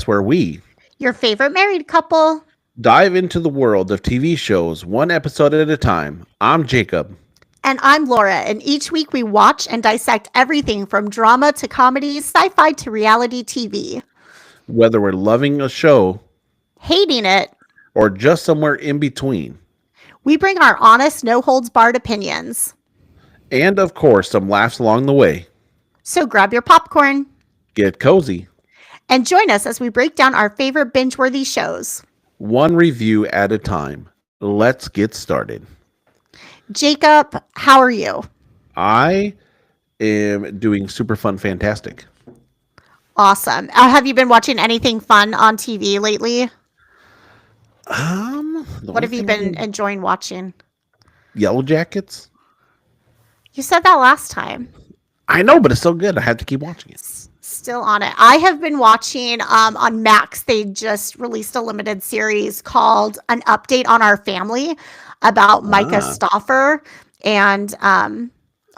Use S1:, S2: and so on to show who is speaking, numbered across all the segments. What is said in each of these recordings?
S1: where we
S2: Your favorite married couple.
S1: dive into the world of TV shows one episode at a time. I'm Jacob.
S2: And I'm Laura, and each week we watch and dissect everything from drama to comedy, sci fi to reality TV.
S1: Whether we're loving a show
S2: Hating it,
S1: or just somewhere in between,
S2: we bring our honest, no holds barred opinions.
S1: and of course, some laughs along the way.
S2: So grab your popcorn
S1: Get cozy.
S2: and join us as we break down our favorite binge worthy shows.
S1: One review at a time. Let's get started.
S2: Jacob, how are you?
S1: I am doing super fun, fantastic.
S2: Awesome. Have you been watching anything fun on TV lately? What have you been enjoying watching?
S1: Yellow Jackets?
S2: You said that last time.
S1: I know, but it's so good. I have to keep watching it.
S2: Still on it. I have been watching on Max. They just released a limited series called An Update on Our Family about Micah Stauffer and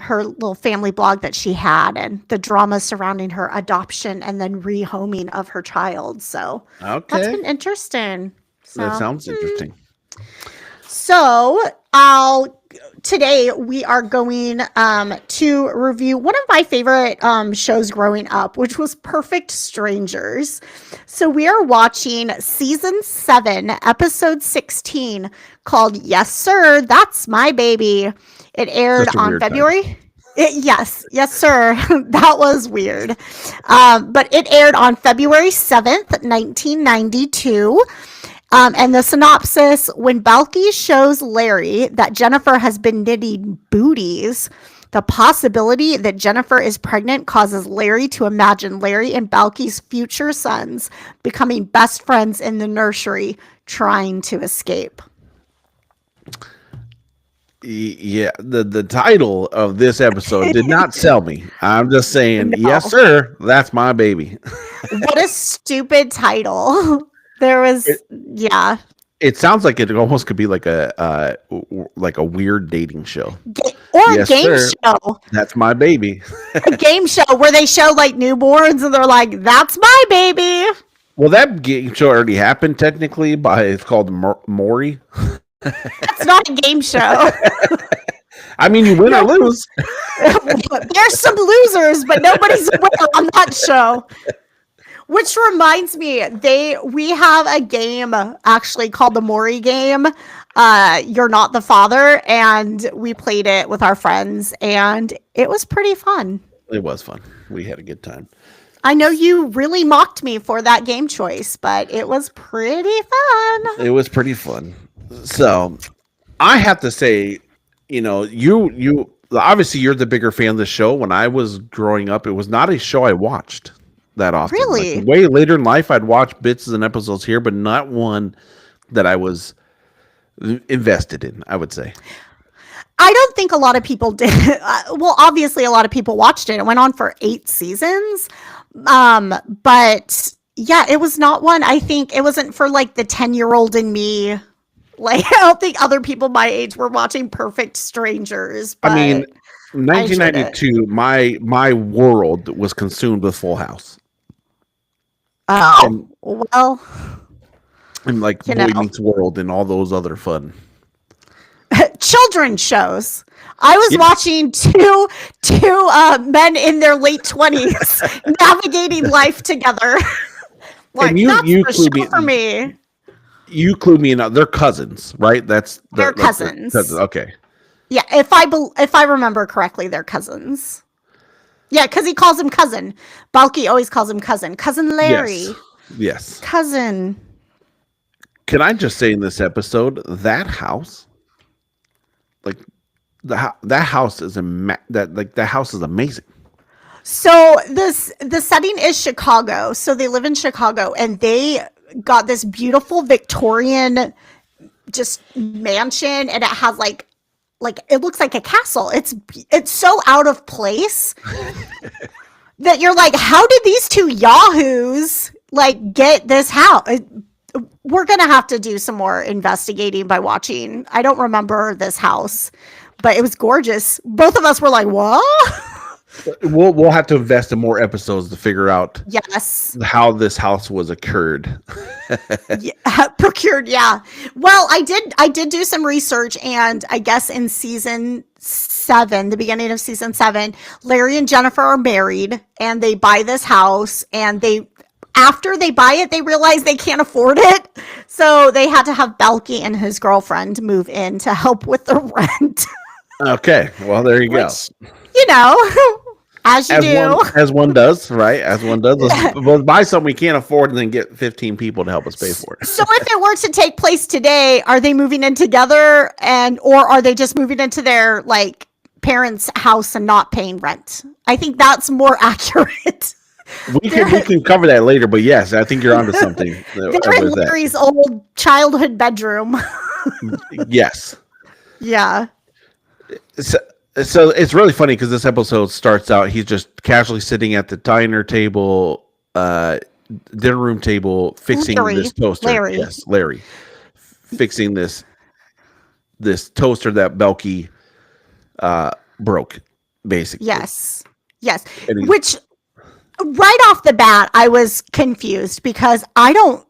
S2: her little family blog that she had and the drama surrounding her adoption and then rehoming of her child. So that's
S1: Okay.
S2: been interesting.
S1: That sounds interesting.
S2: So today we are going to review one of my favorite shows growing up, which was Perfect Strangers. So we are watching season 7, episode 16, called Yes Sir, That's My Baby. It aired
S1: Such a
S2: on
S1: weird
S2: February. Yes, sir. That was weird. But it aired on February 7th, 1992. And the synopsis, when Balki shows Larry that Jennifer has been knitting booties, the possibility that Jennifer is pregnant causes Larry to imagine Larry and Balki's future sons becoming best friends in the nursery, trying to escape.
S1: Yeah, the title of this episode did not sell me. I'm just saying,
S2: No.
S1: yes, sir, that's my baby.
S2: What a stupid title. There was, yeah.
S1: It sounds like it almost could be like a weird dating show.
S2: Or
S1: Yes,
S2: a game
S1: sir.
S2: show.
S1: That's my baby.
S2: A game show where they show like newborns and they're like, that's my baby.
S1: Well, that game show already happened technically. It's called Maury.
S2: It's not a game show.
S1: I mean, you win or lose.
S2: There's some losers, but nobody's a winner on that show. Which reminds me, we have a game actually called the Maury game. You're Not the Father, and we played it with our friends, and it was pretty fun.
S1: It was fun. We had a good time.
S2: I know you really mocked me for that game choice, but it was pretty fun.
S1: It was pretty fun. So, I have to say, you obviously you're the bigger fan of the show. When I was growing up, it was not a show I watched that often.
S2: Really?
S1: Like, way later in life, I'd watch bits and episodes here, but not one that I was invested in, I would say.
S2: I don't think a lot of people did. Well, obviously, a lot of people watched it. It went on for 8 seasons. But yeah, it was not one. I think it wasn't for like the 10-year-old in me. Like, I don't think other people my age were watching Perfect Strangers. But
S1: I mean, 1992, my world was consumed with Full House.
S2: Oh, well.
S1: And like Boy Meets World and all those other fun
S2: children's shows. I was watching two men in their late 20s navigating life together. Like,
S1: and you
S2: that's the show for me.
S1: You clued me in. They're cousins, right?
S2: They're cousins.
S1: Okay.
S2: Yeah, if I remember correctly, they're cousins. Yeah, because he calls him cousin. Balki always calls him cousin. Cousin Larry.
S1: Yes.
S2: Cousin.
S1: Can I just say in this episode, that house, like that house is that house is amazing.
S2: So the setting is Chicago. So they live in Chicago, and they got this beautiful Victorian just mansion, and it has like it looks like a castle. It's so out of place that you're like, how did these two yahoos like get this house? We're gonna have to do some more investigating by watching. I don't remember this house, but it was gorgeous. Both of us were like, what?
S1: We'll have to invest in more episodes to figure out
S2: Yes.
S1: how this house was occurred.
S2: Yeah, procured, yeah. Well, I did do some research, and I guess in season 7, the beginning of season 7, Larry and Jennifer are married, and they buy this house, and after they buy it, they realize they can't afford it. So they had to have Balky and his girlfriend move in to help with the rent.
S1: Okay, well there you go.
S2: Which, you know, as you do.
S1: As one does, right? As one does. Let's buy something we can't afford and then get 15 people to help us pay for it.
S2: So if it were to take place today, are they moving in together, or are they just moving into their like parents' house and not paying rent? I think that's more accurate.
S1: We can cover that later, but yes, I think you're onto something.
S2: They're in Larry's old childhood bedroom.
S1: Yes.
S2: Yeah.
S1: So it's really funny because this episode starts out, he's just casually sitting at the dinner table, dinner room table, fixing this toaster.
S2: Larry.
S1: Yes, Larry. Fixing this toaster that Belky broke, basically.
S2: Yes.
S1: And
S2: Which right off the bat, I was confused because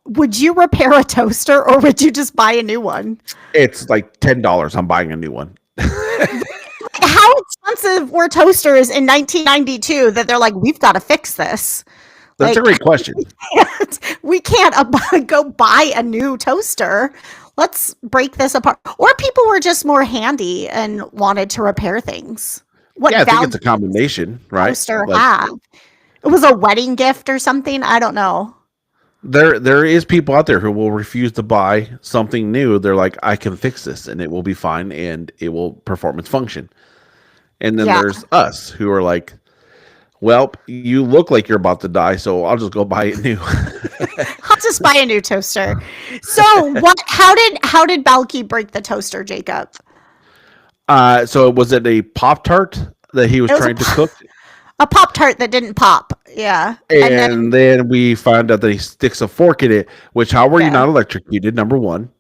S2: would you repair a toaster or would you just buy a new one?
S1: it's like $10. I'm buying a new one.
S2: How expensive were toasters in 1992 that they're like, we've got to fix this?
S1: That's a great question.
S2: We can't go buy a new toaster. Let's break this apart. Or people were just more handy and wanted to repair things.
S1: I think it's a combination, right?
S2: Toaster have? It was a wedding gift or something. I don't know.
S1: There is people out there who will refuse to buy something new. They're like, I can fix this and it will be fine and it will perform its function. And then there's us who are like, well, you look like you're about to die, so I'll just go buy it new.
S2: I'll just buy a new toaster. So how did Balky break the toaster, Jacob?
S1: So was it a Pop-Tart that he was trying to cook?
S2: A Pop-Tart that didn't pop. Yeah.
S1: And then we found out that he sticks a fork in it, which how were you not electrocuted? Number one.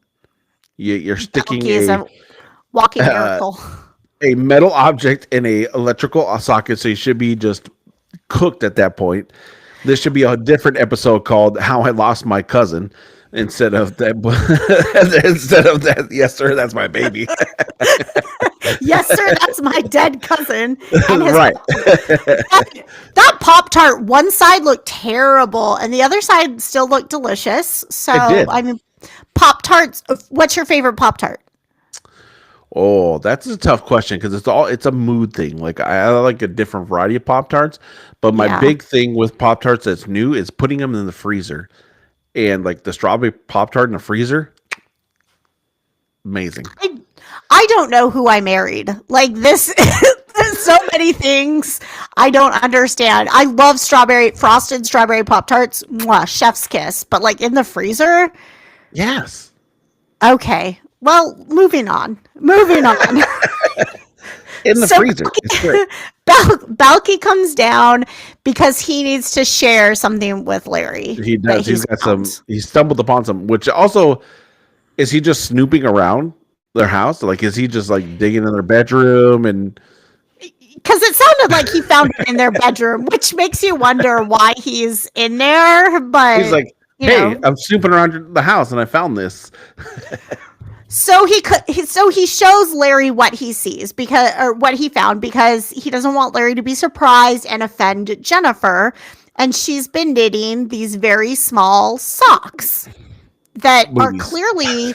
S1: You're sticking
S2: a walking miracle.
S1: A metal object in a electrical socket, so you should be just cooked at that point. This should be a different episode called "How I Lost My Cousin" instead of that. Yes, sir, that's my baby.
S2: Yes, sir, that's my dead cousin.
S1: Right.
S2: That Pop-Tart, one side looked terrible, and the other side still looked delicious. So I mean, Pop-Tarts. What's your favorite Pop-Tart?
S1: Oh, that's a tough question because it's a mood thing. Like I like a different variety of Pop-Tarts, but my big thing with Pop-Tarts that's new is putting them in the freezer. And like the strawberry Pop-Tart in the freezer, amazing.
S2: I don't know who I married. Like this so many things I don't understand. I love frosted strawberry Pop-Tarts, chef's kiss, but like in the freezer?
S1: Yes.
S2: Okay. Well, moving on. In the
S1: freezer. It's great.
S2: Balky comes down because he needs to share something with Larry.
S1: He does. He stumbled upon some, which also, is he just snooping around their house? Like, is he just like digging in their bedroom? And
S2: because it sounded like he found it in their bedroom, which makes you wonder why he's in there. But
S1: he's like, hey, I'm snooping around the house and I found this.
S2: So he shows Larry what he sees what he found because he doesn't want Larry to be surprised and offend Jennifer, and she's been knitting these very small socks that are clearly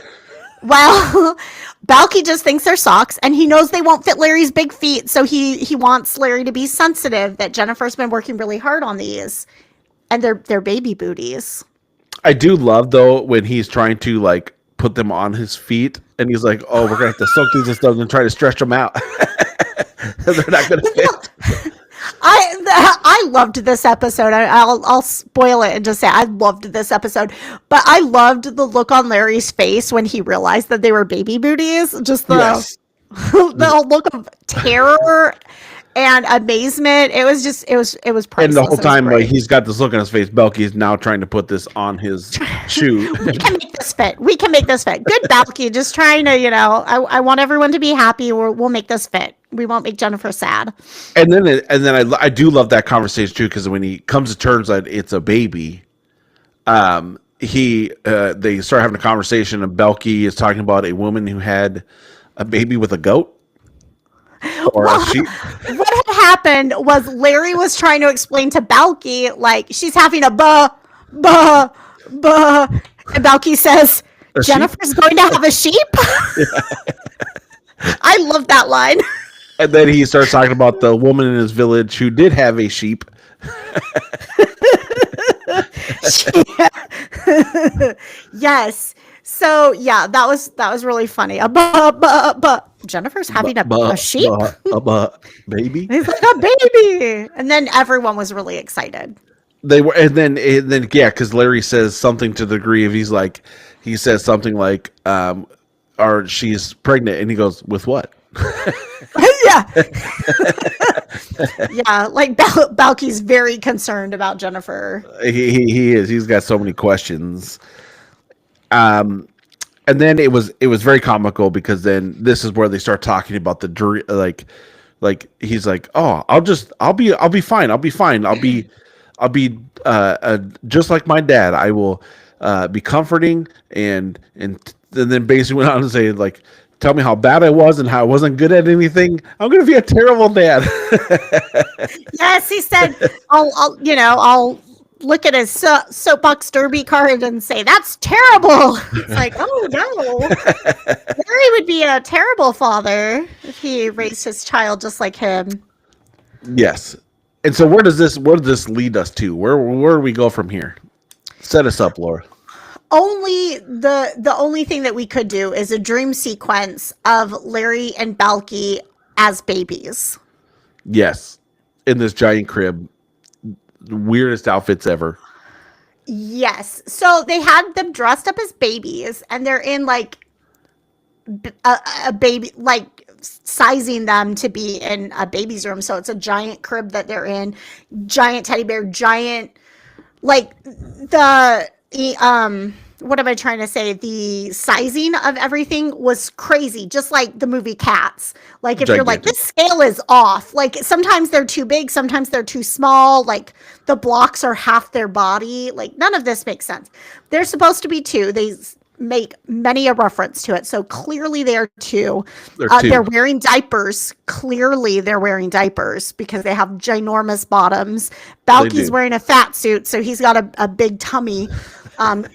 S2: Balky just thinks they're socks, and he knows they won't fit Larry's big feet, so he wants Larry to be sensitive that Jennifer's been working really hard on these, and they're baby booties. I
S1: do love though when he's trying to like put them on his feet and he's like, oh, we're gonna have to soak these and stuff and try to stretch them out. They're not gonna fit.
S2: I loved this episode. I'll spoil it and just say I loved this episode, but I loved the look on Larry's face when he realized that they were baby booties. Just the look of terror and amazement. It was priceless.
S1: And the whole time, like, he's got this look on his face. Balky is now trying to put this on his shoe.
S2: We can make this fit. Good Balky, just trying to, I want everyone to be happy. We'll make this fit. We won't make Jennifer sad.
S1: And then I do love that conversation too, because when he comes to terms that it's a baby, they start having a conversation, and Belky is talking about a woman who had a baby with a goat or a sheep.
S2: What had happened was Larry was trying to explain to Belky, like, she's having a buh, and Belky says, Jennifer's going to have a sheep? I love that line.
S1: And then he starts talking about the woman in his village who did have a sheep.
S2: Yes. So yeah, that was really funny. Jennifer's having a sheep,
S1: baby.
S2: He's like a baby, and then everyone was really excited.
S1: They were, and then yeah, because Larry says something to the degree of he says something like, or she's pregnant, and he goes, with what?
S2: Yeah. Yeah, like Balky's very concerned about Jennifer.
S1: He is. He's got so many questions. And then it was very comical, because then this is where they start talking about the like he's like, oh, I'll be fine. I'll be just like my dad. I will be comforting and then basically went on to say, like, tell me how bad I was and how I wasn't good at anything. I'm going to be a terrible dad.
S2: Yes, he said, I'll look at his soapbox derby card and say, that's terrible. It's like, oh no. Larry would be a terrible father if he raised his child just like him.
S1: Yes. And so where does this lead us to? Where do we go from here? Set us up, Laura.
S2: Only the only thing that we could do is a dream sequence of Larry and Balky as babies.
S1: Yes. In this giant crib. Weirdest outfits ever.
S2: Yes. So they had them dressed up as babies, and they're in like a baby, like sizing them to be in a baby's room. So it's a giant crib that they're in, giant teddy bear, giant, like what am I trying to say? The sizing of everything was crazy, just like the movie Cats. Like, if you're like, this scale is off. Like, sometimes they're too big, sometimes they're too small. Like, the blocks are half their body. Like, none of this makes sense. They're supposed to be two. They make many a reference to it. So clearly they're two. They're wearing diapers. Clearly they're wearing diapers because they have ginormous bottoms. Balky's wearing a fat suit, so he's got a big tummy. But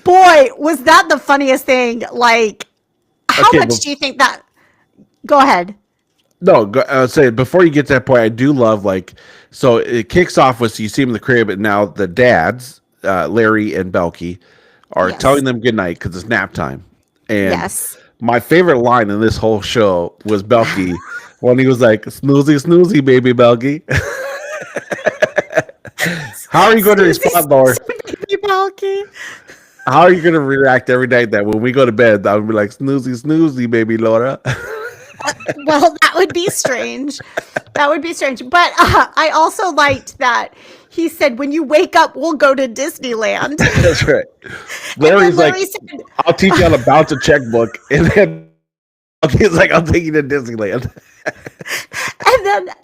S2: boy, was that the funniest thing. Like, how much do you think that? Go ahead.
S1: No, I was saying, before you get to that point, I do love, like, so it kicks off with, you see him in the crib, and now the dads, Larry and Belky, are telling them goodnight because it's nap time. And my favorite line in this whole show was Belky when he was like, snoozy, snoozy, baby Belky. How are you going to respond, Laura? How are you going to react every night that when we go to bed, I would be like, snoozy, snoozy, baby Laura?
S2: Well, that would be strange. That would be strange. But I also liked that he said, when you wake up, we'll go to Disneyland.
S1: That's right. Larry's like, said, I'll teach you how to bounce a checkbook. And then he's like, I'll take you to Disneyland.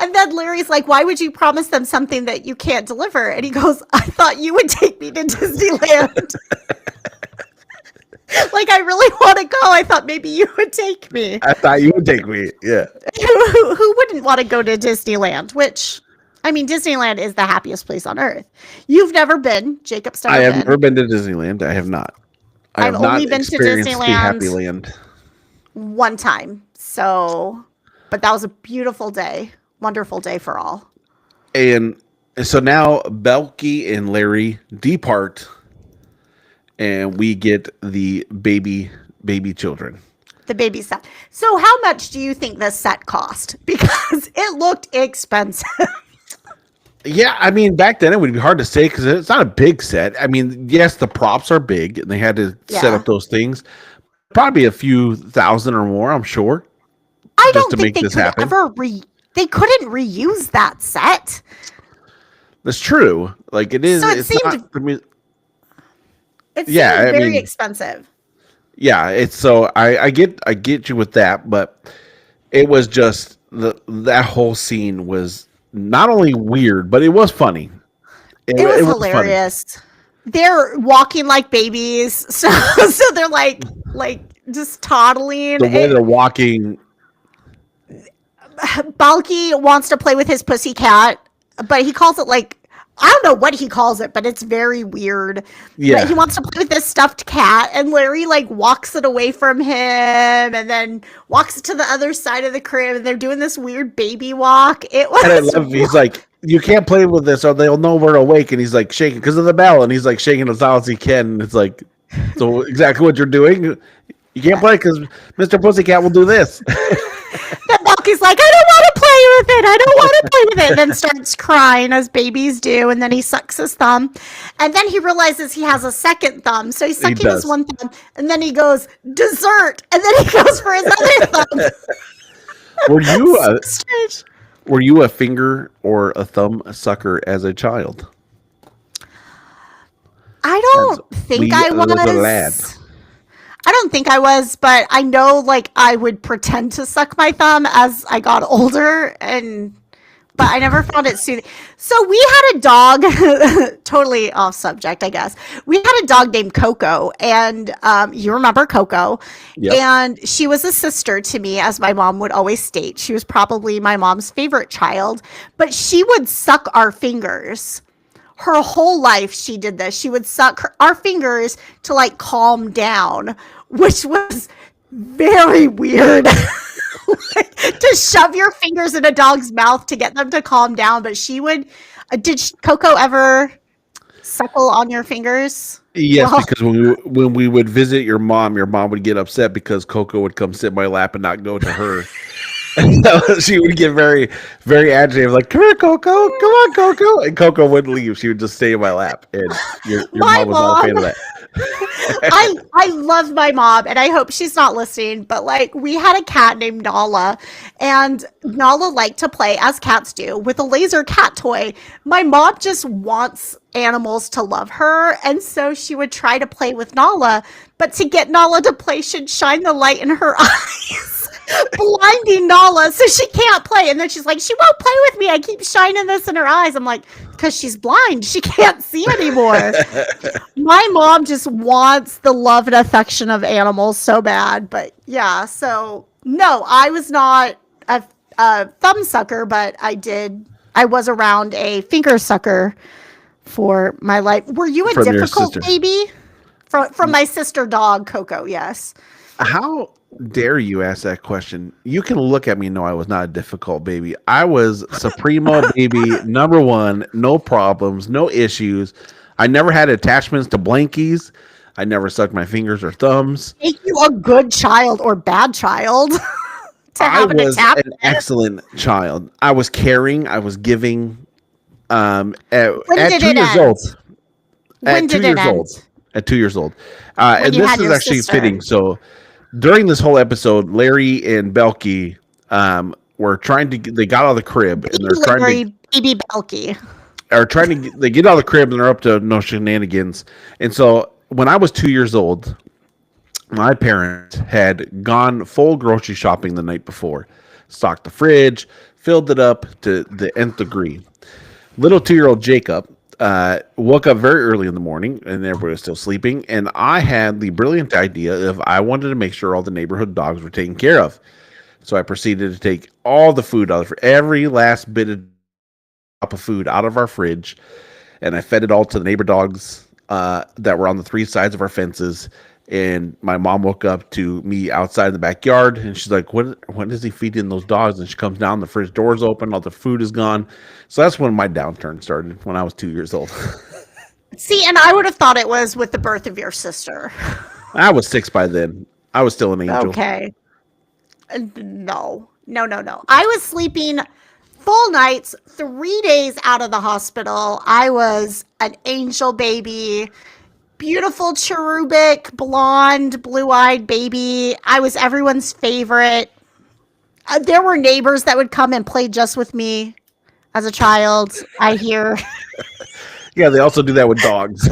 S2: And then Larry's like, why would you promise them something that you can't deliver? And he goes, I thought you would take me to Disneyland. Like, I really want to go. I thought maybe you would take me.
S1: I thought you would take me. Yeah.
S2: Who wouldn't want to go to Disneyland? Which, I mean, Disneyland is the happiest place on earth. You've never been. Jacob's never been.
S1: I have never been to Disneyland. I have not.
S2: I've only been to Disneyland one time. So, but that was a beautiful day. Wonderful day for all.
S1: And so now Belky and Larry depart, and we get the baby children.
S2: The baby set. So how much do you think this set cost? Because it looked expensive.
S1: Yeah, I mean, back then it would be hard to say because it's not a big set. I mean, yes, the props are big, and they had to set up those things. Probably a few thousand or more, I'm sure.
S2: I don't think they could ever they couldn't reuse that set.
S1: That's true. Like, it is.
S2: So
S1: it seemed
S2: very expensive.
S1: Yeah, it's so I get you with that, but it was just that whole scene was not only weird, but it was funny.
S2: It was
S1: It was funny.
S2: hilarious. They're walking like babies, so they're like just toddling.
S1: The way they're walking,
S2: Balky wants to play with his pussy cat, but he calls it like I don't know what he calls it, but it's very weird. But he
S1: yeah.
S2: wants to play with this stuffed cat, and Larry like walks it away from him, and then walks to the other side of the crib, and they're doing this weird baby walk. It
S1: And I
S2: was
S1: love he's like, you can't play with this or they'll know we're awake. And he's like shaking because of the bell, and he's like shaking as loud as he can. And it's like, so exactly what you're doing. You can't play because Mr. Pussycat will do this.
S2: then Balky's like, I don't want to play with it. I don't want to play with it. And then starts crying as babies do. And then he sucks his thumb. And then he realizes he has a second thumb. So he's
S1: He
S2: sucking his
S1: does.
S2: one thumb. And then he goes, dessert. And then he goes for his other thumb.
S1: Were you
S2: So
S1: a
S2: strange.
S1: were you a finger or a thumb sucker as a child?
S2: I
S1: As
S2: don't think I
S1: little lad.
S2: was. I don't think I was, but I know like I would pretend to suck my thumb as I got older and but I never found it soothing. So we had a dog, totally off subject, I guess. We had a dog named Coco, and you remember Coco,
S1: Yep.
S2: and she was a sister to me, as my mom would always state. She was probably my mom's favorite child, but she would suck our fingers. Her whole life she did this. She would suck our fingers to like calm down, which was very weird. To shove your fingers in a dog's mouth to get them to calm down, but she would Coco ever suckle on your fingers?
S1: Yes,
S2: Well,
S1: because when we would visit your mom would get upset because Coco would come sit in my lap and not go to her. And so she would get very, very agitated, like, "Come here, Coco! Come on, Coco!" And Coco wouldn't leave; she would just stay in my lap. And your
S2: my
S1: mom was not a fan
S2: mom
S1: of that.
S2: I love my mom and I hope she's not listening, but like we had a cat named Nala and Nala liked to play as cats do with a laser cat toy. My mom just wants animals to love her and so she would try to play with Nala, but to get Nala to play she'd shine the light in her eyes. Blinding Nala so she can't play and then she's like she won't play with me, I keep shining this in her eyes. I'm like because she's blind she can't see anymore. My mom just wants the love and affection of animals so bad. But yeah, so no, I was not a thumb sucker, but I was around a finger sucker for my life. Were you a
S1: From your
S2: difficult
S1: sister.
S2: baby? From my sister dog, Coco, yes.
S1: How dare you ask that question? You can look at me and know I was not a difficult baby. I was Supremo baby, number one, no problems, no issues. I never had attachments to blankies. I never sucked my fingers or thumbs.
S2: Make you a good child or bad child to
S1: I
S2: have an
S1: was
S2: attachment.
S1: an excellent child. I was caring. I was giving.
S2: When
S1: At
S2: did
S1: 2
S2: it
S1: years
S2: end?
S1: old.
S2: When
S1: At 2
S2: did it
S1: years
S2: end?
S1: old. At 2 years old.
S2: When
S1: And
S2: you
S1: this
S2: had
S1: is
S2: your
S1: actually
S2: sister.
S1: fitting. So during this whole episode, Larry and Belky were trying to. They got out of the crib and they're trying to.
S2: Larry, baby Belky.
S1: Are trying to. They get out of the crib and they're up to no shenanigans. And so when I was 2 years old, my parents had gone full grocery shopping the night before, stocked the fridge, filled it up to the nth degree. Little 2-year-old Jacob woke up very early in the morning and everybody was still sleeping. And I had the brilliant idea of I wanted to make sure all the neighborhood dogs were taken care of. So I proceeded to take all the food out of every last bit of drop of food out of our fridge, and I fed it all to the neighbor dogs that were on the three sides of our fences. And my mom woke up to me outside in the backyard, and she's like, "What is he feeding those dogs?" And she comes down, the fridge door's open, all the food is gone. So that's when my downturn started when I was 2 years old.
S2: See, and I would have thought it was with the birth of your sister.
S1: I was 6 by then. I was still an angel.
S2: Okay. No. I was sleeping full nights, 3 days out of the hospital. I was an angel baby, beautiful cherubic, blonde, blue-eyed baby. I was everyone's favorite. There were neighbors that would come and play just with me as a child. I hear.
S1: Yeah, they also do that with dogs.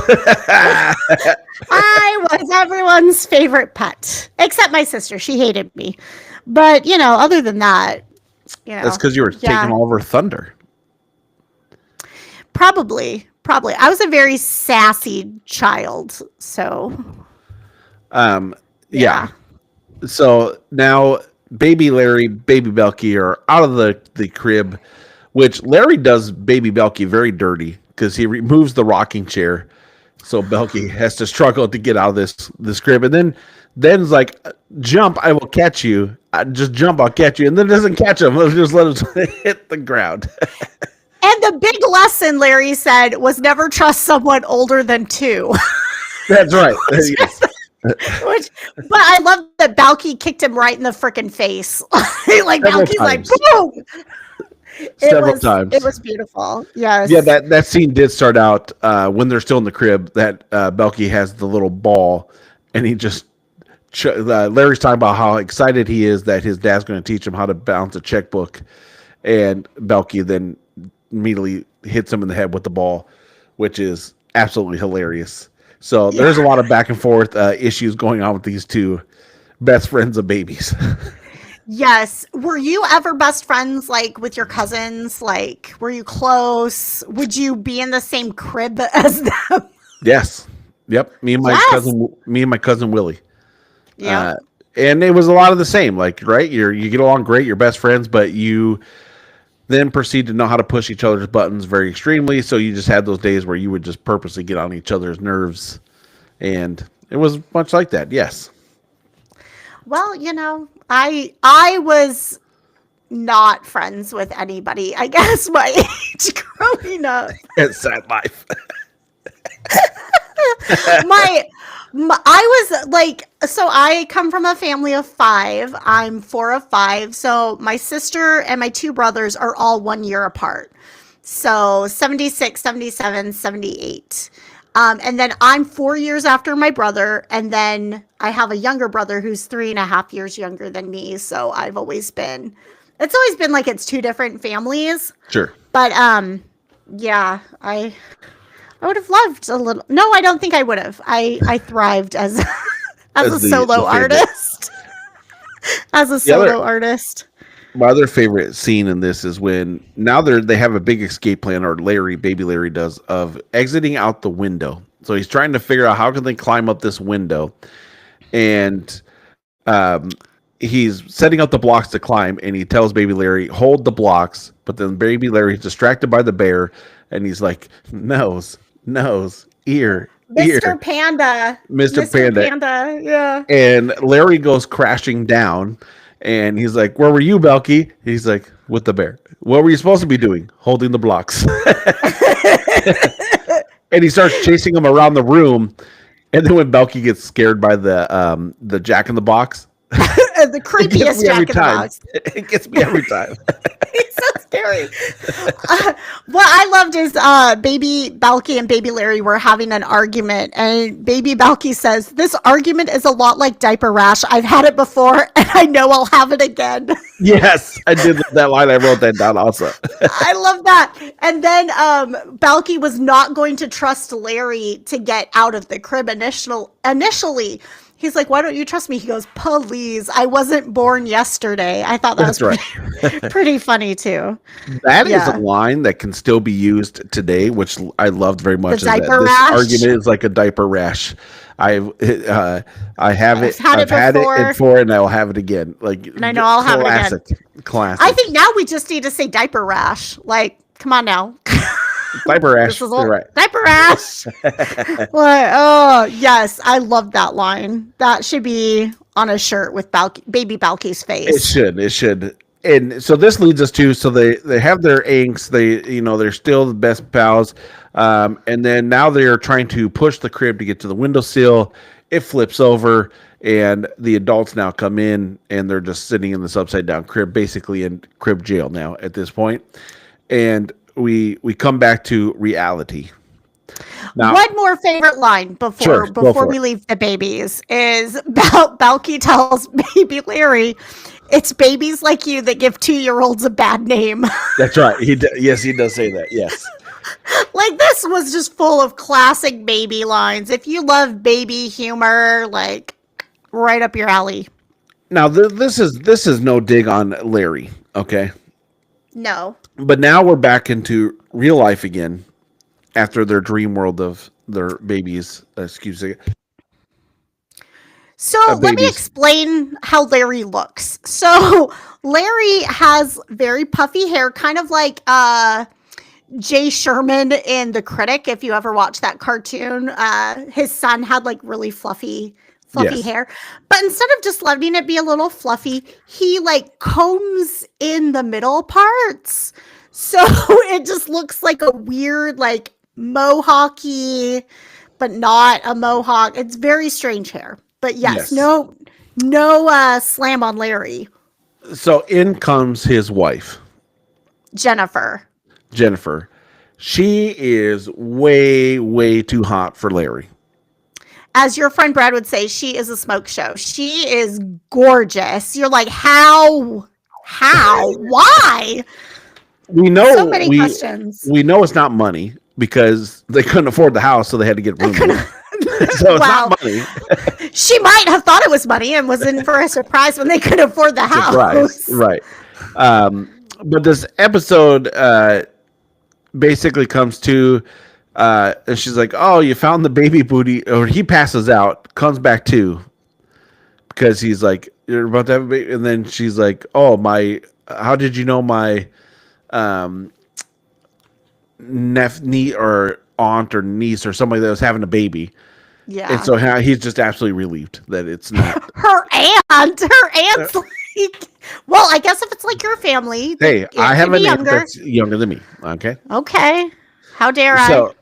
S2: I was everyone's favorite pet, except my sister. She hated me. But, other than that,
S1: That's because you were taking all of her thunder.
S2: Probably. I was a very sassy child, so.
S1: Yeah. So now baby Larry, baby Belky are out of the crib, which Larry does baby Belky very dirty because he removes the rocking chair. So Belky has to struggle to get out of this crib. And then's like, jump, I will catch you. Just jump, I'll catch you. And then doesn't catch him. Let's just let him hit the ground.
S2: And the big lesson, Larry said, was never trust someone older than 2.
S1: That's right. Yes.
S2: But I love that Balky kicked him right in the freaking face. Like Balky's like, boom.
S1: Several times.
S2: It was beautiful. Yes.
S1: Yeah, that scene did start out when they're still in the crib. That Belky has the little ball, and he just Larry's talking about how excited he is that his dad's going to teach him how to balance a checkbook, and Belky then immediately hits him in the head with the ball, which is absolutely hilarious. So there's a lot of back and forth issues going on with these two best friends of babies.
S2: Yes. Were you ever best friends, like, with your cousins? Like, were you close? Would you be in the same crib as them?
S1: Yes. Yep. Me and my cousin Willie.
S2: Yeah.
S1: And it was a lot of the same. Like, right, you get along great, you're best friends, but you then proceed to know how to push each other's buttons very extremely. So you just had those days where you would just purposely get on each other's nerves. And it was much like that. Yes.
S2: Well, I was not friends with anybody, I guess, my age growing up.
S1: It's sad life.
S2: I was like, so I come from a family of 5. I'm 4 of 5. So my sister and my 2 brothers are all 1 year apart. So 76, 77, 78. And then I'm 4 years after my brother. And then I have a younger brother who's 3.5 years younger than me. So it's always been like it's 2 different families.
S1: Sure.
S2: But, yeah, I would have loved a little. No, I don't think I would have. I thrived as a solo artist. As a solo artist.
S1: My other favorite scene in this is when now they have a big escape plan, or baby Larry does, of exiting out the window. So he's trying to figure out how can they climb up this window, and he's setting up the blocks to climb, and he tells baby Larry, hold the blocks, but then baby Larry's distracted by the bear, and he's like, nose, ear,
S2: Mr. Panda.
S1: Mr.
S2: Panda, yeah.
S1: And Larry goes crashing down, and he's like, where were you, Belky? He's like, with the bear. What were you supposed to be doing? Holding the blocks. And he starts chasing him around the room, and then when Belky gets scared by the Jack in the Box,
S2: the creepiest Jack in the Box.
S1: It gets me every time.
S2: He's so scary. What I loved is baby Balky and baby Larry were having an argument, and baby Balky says, this argument is a lot like diaper rash. I've had it before, and I know I'll have it again.
S1: Yes, I did that line. I wrote that down also.
S2: I love that. And then Balky was not going to trust Larry to get out of the crib initially. He's like, why don't you trust me? He goes, please, I wasn't born yesterday. I thought that was right. Pretty funny, too.
S1: That is a line that can still be used today, which I loved very much.
S2: The diaper rash?
S1: This argument is like a diaper rash. I've had it before, and I'll have it again.
S2: And I know I'll have it again.
S1: Classic.
S2: I think now we just need to say diaper rash. Like, come on now.
S1: Diaper rash. Right.
S2: Diaper rash. Oh, yes. I love that line. That should be on a shirt with baby Balky's face.
S1: It should. And so this leads us to, so they have their angst. They're still the best pals. And then now they're trying to push the crib to get to the windowsill. It flips over, and the adults now come in, and they're just sitting in this upside down crib, basically in crib jail now at this point. And we come back to reality. Now,
S2: one more favorite line before we leave the babies is Balky tells baby Larry, it's babies like you that give 2-year-olds a bad name.
S1: That's right. He does say that. Yes.
S2: Like, this was just full of classic baby lines. If you love baby humor, like, right up your alley.
S1: Now this is no dig on Larry, okay?
S2: No.
S1: But now we're back into real life again after their dream world of their babies. Excuse me.
S2: So let me
S1: Babies.
S2: explain how Larry looks. So Larry has very puffy hair, kind of like Jay Sherman in The Critic. If you ever watched that cartoon, his son had like really fluffy
S1: Yes.
S2: hair. But instead of just letting it be a little fluffy, he like combs in the middle parts. So it just looks like a weird, like mohawky, but not a mohawk. It's very strange hair. But yes. no slam on Larry.
S1: So in comes his wife,
S2: Jennifer.
S1: She is way, way too hot for Larry.
S2: As your friend Brad would say, she is a smoke show. She is gorgeous. You're like, how, why?
S1: We know
S2: So many questions.
S1: We know it's not money because they couldn't afford the house, so they had to get room. So it's
S2: Wow.
S1: not money.
S2: She might have thought it was money and was in for a surprise when they could afford the house.
S1: Surprise. Right. But this episode basically comes to and she's like, "Oh, you found the baby booty," or he passes out, comes back to because he's like, "You're about to have a baby," and then she's like, "Oh, my, how did you know my niece or aunt or niece or somebody that was having a baby?"
S2: Yeah.
S1: And so he's just absolutely relieved that it's not
S2: her aunt's like, well, I guess if it's like your family.
S1: Hey, I have an aunt
S2: younger.
S1: that's younger than me. Okay.
S2: Okay. How dare I?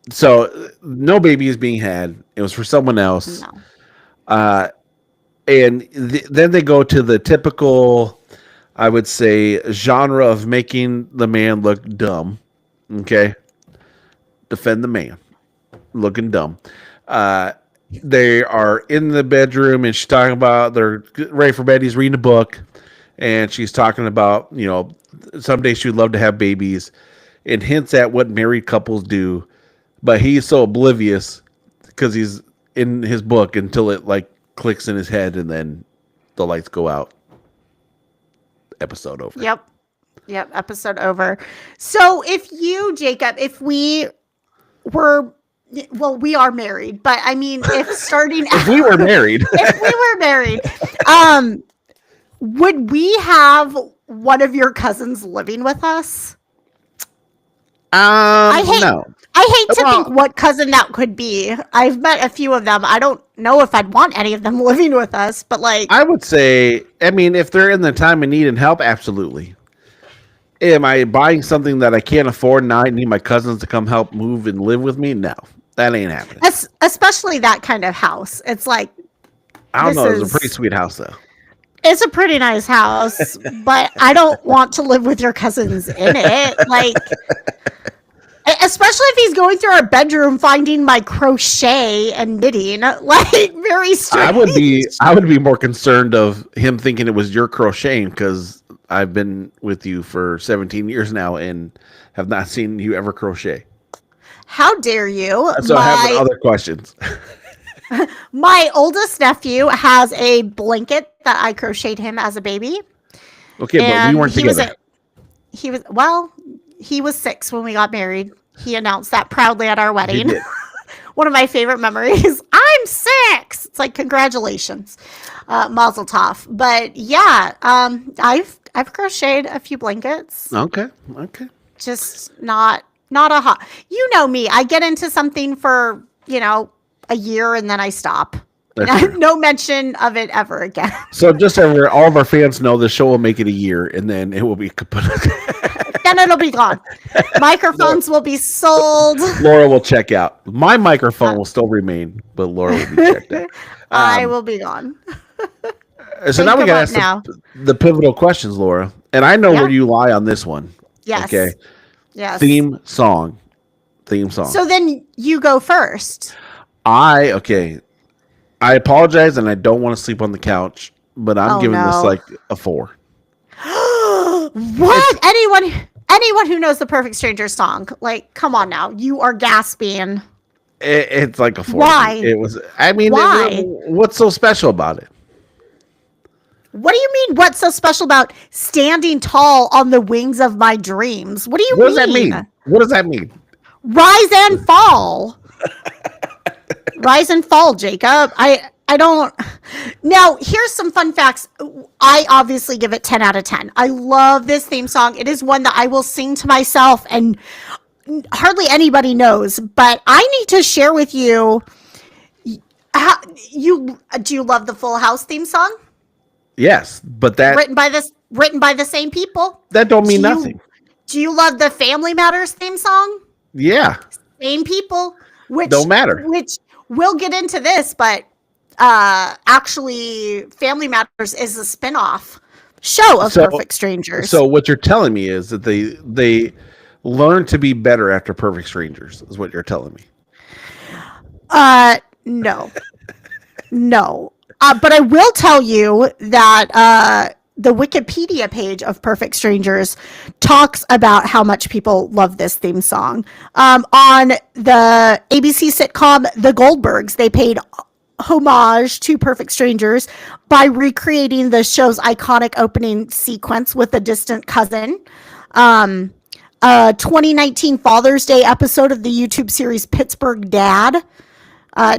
S1: So no baby is being had. It was for someone else.
S2: No.
S1: And then they go to the typical, I would say, genre of making the man look dumb. Okay. Defend the man looking dumb. They are in the bedroom and she's talking about they're ready for bed. He's reading a book and she's talking about, someday she would love to have babies and hints at what married couples do. But he's so oblivious because he's in his book until it like clicks in his head and then the lights go out. Episode over.
S2: Yep. Episode over. So Jacob, if we were, well, we are married, but I mean,
S1: if we were married,
S2: would we have one of your cousins living with us?
S1: no.
S2: I hate to think what cousin that could be. I've met a few of them. I don't know if I'd want any of them living with us, but like,
S1: I would say, I mean, if they're in the time of need and help, absolutely. Am I buying something that I can't afford and I need my cousins to come help move and live with me? No, that ain't happening.
S2: Especially that kind of house. It's like,
S1: I don't know. It's a pretty sweet house, though.
S2: It's a pretty nice house, but I don't want to live with your cousins in it. Like, especially if he's going through our bedroom finding my crochet and knitting. Like, very strange.
S1: I would be more concerned of him thinking it was your crocheting because I've been with you for 17 years now and have not seen you ever crochet.
S2: How dare you?
S1: So I have other questions.
S2: My oldest nephew has a blanket that I crocheted him as a baby.
S1: Okay, but we weren't together.
S2: He was 6 when we got married. He announced that proudly at our wedding.
S1: He did.
S2: One of my favorite memories. I'm 6. It's like, congratulations, Mazel Tov. But yeah, I've crocheted a few blankets.
S1: Okay.
S2: Just not a hot. You know me. I get into something for a year and then I stop. No mention of it ever again.
S1: So just so all of our fans know, the show will make it a year and then it will be kaput.
S2: Then it'll be gone. Microphones will be sold.
S1: Laura will check out. My microphone will still remain, but Laura will be checked out.
S2: I will be gone.
S1: So now we got to ask the pivotal questions, Laura. And I know where you lie on this one.
S2: Yes.
S1: Okay.
S2: Yes.
S1: Theme song.
S2: So then you go first.
S1: I apologize and I don't want to sleep on the couch, but I'm giving this like a 4.
S2: What? anyone who knows the Perfect Strangers song, like, come on now, you are gasping.
S1: It's like a 40.
S2: Why?
S1: It was. I mean,
S2: Why?
S1: what's so special about it?
S2: What do you mean? What's so special about standing tall on the wings of my dreams? What do you
S1: What
S2: mean?
S1: does that mean? What does that mean?
S2: Rise and fall. Rise and fall, Jacob. I don't. Now, here's some fun facts. I obviously give it 10 out of 10. I love this theme song. It is one that I will sing to myself and hardly anybody knows, but I need to share with you. How, do you love the Full House theme song?
S1: Yes, but that
S2: Written by the same people.
S1: that don't mean nothing.
S2: Do you love the Family Matters theme song?
S1: Yeah,
S2: Same people. Which
S1: don't matter.
S2: Which we'll get into this, but actually, Family Matters is a spinoff show of Perfect Strangers.
S1: So what you're telling me is that they learn to be better after Perfect Strangers, is what you're telling me.
S2: No, no. But I will tell you that the Wikipedia page of Perfect Strangers talks about how much people love this theme song. On the ABC sitcom The Goldbergs, they paid homage to Perfect Strangers by recreating the show's iconic opening sequence with a distant cousin. A 2019 Father's Day episode of the YouTube series Pittsburgh Dad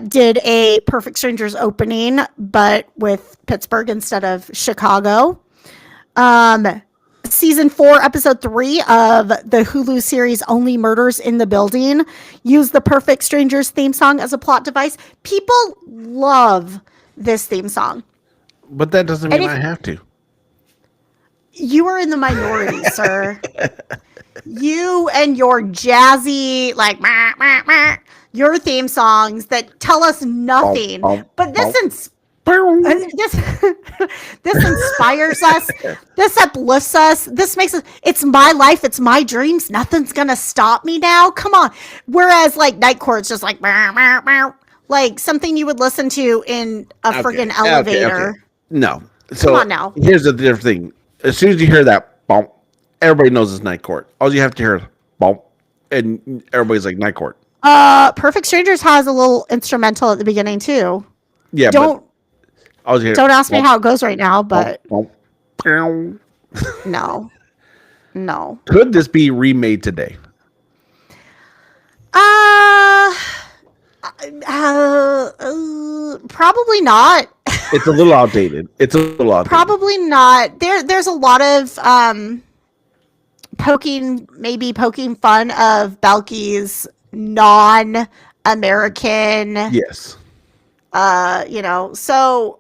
S2: did a Perfect Strangers opening, but with Pittsburgh instead of Chicago. Season 4, episode 3 of the Hulu series Only Murders in the Building used the Perfect Strangers theme song as a plot device. People love this theme song.
S1: But that doesn't mean I have to.
S2: You are in the minority, sir. You and your jazzy, like, your theme songs that tell us nothing. But this this inspires us. This uplifts us. This makes us. It's my life. It's my dreams. Nothing's gonna stop me now. Come on. Whereas like Night Court's just like something you would listen to in a friggin' elevator.
S1: Okay. No. So
S2: come on now.
S1: Here's the different thing. As soon as you hear that bump, everybody knows it's Night Court. All you have to hear is bump, and everybody's like Night Court.
S2: Perfect Strangers has a little instrumental at the beginning too.
S1: Yeah. Don't
S2: ask me how it goes right now, but no.
S1: Could this be remade today?
S2: Probably not.
S1: It's a little outdated.
S2: Probably not. There's a lot of poking fun of Balki's non-American.
S1: Yes.
S2: So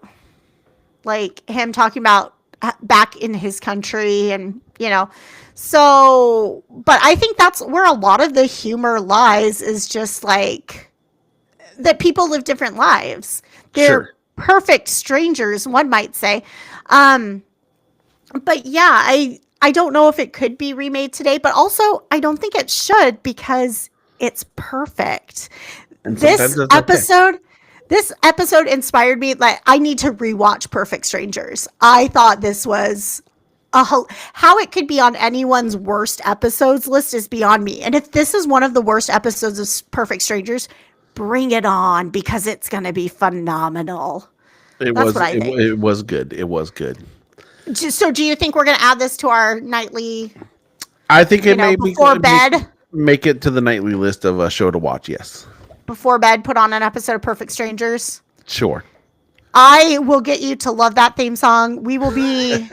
S2: like him talking about back in his country and, so, but I think that's where a lot of the humor lies, is just like that people live different lives. They're perfect strangers, one might say. But yeah, I don't know if it could be remade today, but also I don't think it should, because it's perfect. This episode inspired me. Like, I need to rewatch Perfect Strangers. I thought this was how it could be on anyone's worst episodes list is beyond me. And if this is one of the worst episodes of Perfect Strangers, bring it on, because it's going to be phenomenal.
S1: It was good. It was good.
S2: So do you think we're going to add this to our nightly?
S1: I think it may
S2: before bed.
S1: Make it to the nightly list of a show to watch. Yes.
S2: Before bed, put on an episode of Perfect Strangers.
S1: Sure.
S2: I will get you to love that theme song. We will be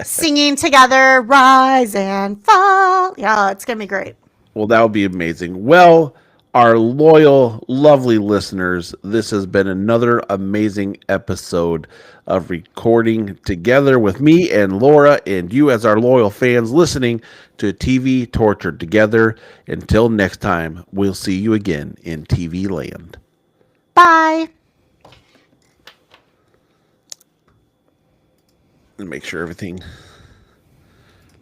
S2: singing together, Rise and Fall. Yeah, it's going to be great.
S1: Well, that would be amazing. Well, our loyal, lovely listeners, this has been another amazing episode of Recording Together with me and Laura, and you as our loyal fans listening to TV Tortured Together. Until next time, we'll see you again in TV land.
S2: Bye.
S1: And make sure everything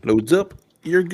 S1: loads up. You're good.